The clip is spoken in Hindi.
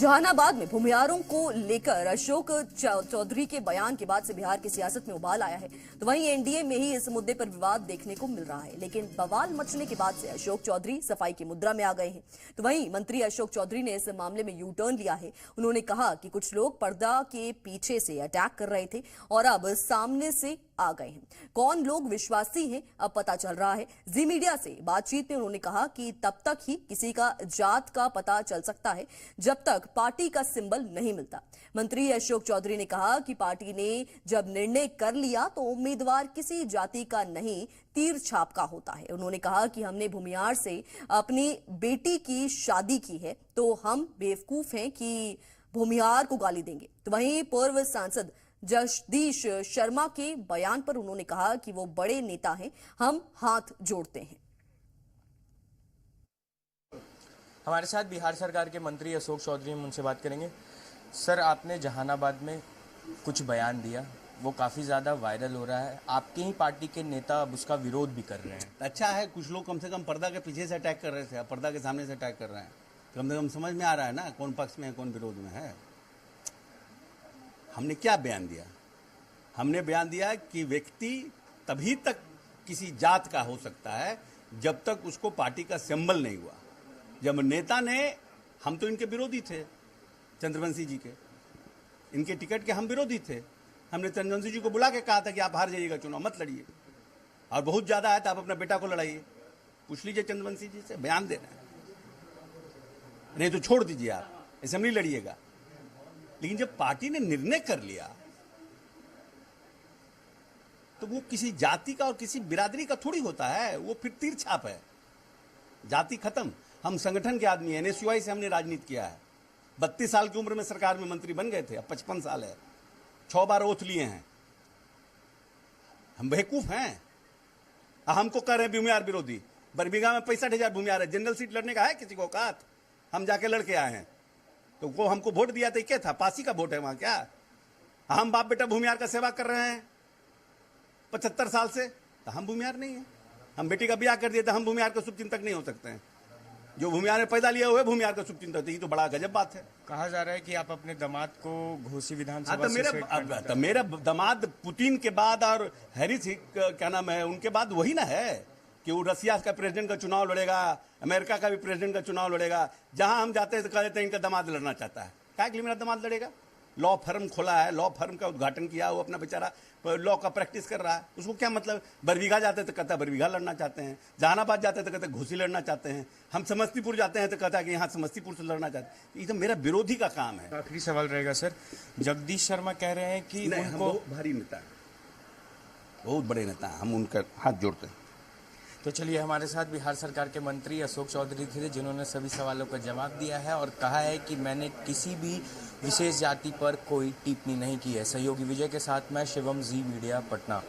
जहानाबाद में भूमिहारों को लेकर अशोक चौधरी के बयान के बाद से बिहार की सियासत में उबाल आया है, तो वहीं एनडीए में ही इस मुद्दे पर विवाद देखने को मिल रहा है। लेकिन बवाल मचने के बाद से अशोक चौधरी सफाई की मुद्रा में आ गए हैं। तो वहीं मंत्री अशोक चौधरी ने इस मामले में यू टर्न लिया है। उन्होंने कहा कि कुछ लोग पर्दा के पीछे से अटैक कर रहे थे और अब सामने से आ गए हैं। कौन लोग विश्वासी हैं अब पता चल रहा है। जी मीडिया से बातचीत में उन्होंने कहा कि तब तक ही किसी का जात का पता चल सकता है जब तक पार्टी का सिंबल नहीं मिलता। मंत्री अशोक चौधरी ने कहा कि पार्टी ने जब निर्णय कर लिया तो उम्मीदवार किसी जाति का नहीं, तीर छाप का होता है। उन्होंने कहा कि हमने भूमिहार से अपनी बेटी की शादी की है, तो हम बेवकूफ हैं कि भूमिहार को गाली देंगे। तो वहीं पूर्व सांसद जगदीश शर्मा के बयान पर उन्होंने कहा कि वो बड़े नेता हैं, हम हाथ जोड़ते हैं। हमारे साथ बिहार सरकार के मंत्री अशोक चौधरी, हम उनसे बात करेंगे। सर, आपने जहानाबाद में कुछ बयान दिया, वो काफ़ी ज़्यादा वायरल हो रहा है। आपकी ही पार्टी के नेता अब उसका विरोध भी कर रहे हैं। अच्छा है, कुछ लोग कम से कम पर्दा के पीछे से अटैक कर रहे थे, अब पर्दा के सामने से अटैक कर रहे हैं। कम से कम समझ में आ रहा है ना कौन पक्ष में है कौन विरोध में है। हमने क्या बयान दिया? हमने बयान दिया कि व्यक्ति तभी तक किसी जात का हो सकता है जब तक उसको पार्टी का सिंबल नहीं हुआ। जब नेता ने, हम तो इनके विरोधी थे, चंद्रवंशी जी के, इनके टिकट के हम विरोधी थे। हमने चंद्रवंशी जी को बुला के कहा था कि आप हार जाइएगा, चुनाव मत लड़िए, और बहुत ज्यादा है तो आप अपना बेटा को लड़ाइए। पूछ लीजिए चंद्रवंशी जी से, बयान देना है, नहीं तो छोड़ दीजिए, आप असेंबली लड़िएगा। लेकिन जब पार्टी ने निर्णय कर लिया तो वो किसी जाति का और किसी बिरादरी का थोड़ी होता है, वो फिर तीर छाप है। जाति खत्म। हम संगठन के आदमी हैं, एनएसयूआई से हमने राजनीति किया है। 32 साल की उम्र में सरकार में मंत्री बन गए थे, अब 55 साल है, 6 बार ओथ लिए हैं। हम बेवकूफ हैं? हमको कह रहे हैं भूमिहार विरोधी। बरबीघा में 65,000 भूमिहार है, जनरल सीट लड़ने का है किसी को औकात? हम जाके लड़के आए हैं, तो वो हमको वोट दिया था, क्या था? पासी का वोट है वहां क्या? हम बाप बेटा भूमिहार का सेवा कर रहे हैं 75 साल से, तो हम भूमिहार नहीं है? हम बेटी का ब्याह कर दिया तो हम भूमिहार का शुभचिंतक नहीं हो सकते हैं? जो भूमिहार ने पैदा लिया हुआ भूमिहार का शुभचिंतक, ये तो बड़ा गजब बात है। कहा जा रहा है कि आप अपने दामाद को घोसी विधानसभा तो मेरा दामाद पुतिन के बाद और हैरिस क्या नाम है उनके बाद वही ना है कि वो रसिया का प्रेसिडेंट का चुनाव लड़ेगा, अमेरिका का भी प्रेसिडेंट का चुनाव लड़ेगा। जहां हम जाते हैं तो कह देते हैं इनका दामाद लड़ना चाहता है। क्या के लिए मेरा दामाद लड़ेगा? लॉ फर्म खोला है, लॉ फर्म का उद्घाटन किया, वो अपना बेचारा लॉ का प्रैक्टिस कर रहा है। उसको क्या मतलब? बरबीघा जाते तो कहता बरबीघा लड़ना चाहते हैं, जहानाबाद जाते तो कहते घोसी लड़ना चाहते हैं, हम समस्तीपुर जाते हैं तो कहता है कि यहाँ समस्तीपुर से लड़ना चाहते हैं। ये तो मेरा विरोधी का काम है। आखिरी सवाल रहेगा सर, जगदीश शर्मा कह रहे हैं कि हम बहुत भारी नेता है, बहुत बड़े नेता, हम उनका हाथ जोड़ते हैं। तो चलिए, हमारे साथ बिहार सरकार के मंत्री अशोक चौधरी थे, जिन्होंने सभी सवालों का जवाब दिया है और कहा है कि मैंने किसी भी विशेष जाति पर कोई टिप्पणी नहीं की है। सहयोगी विजय के साथ मैं शिवम, जी मीडिया, पटना।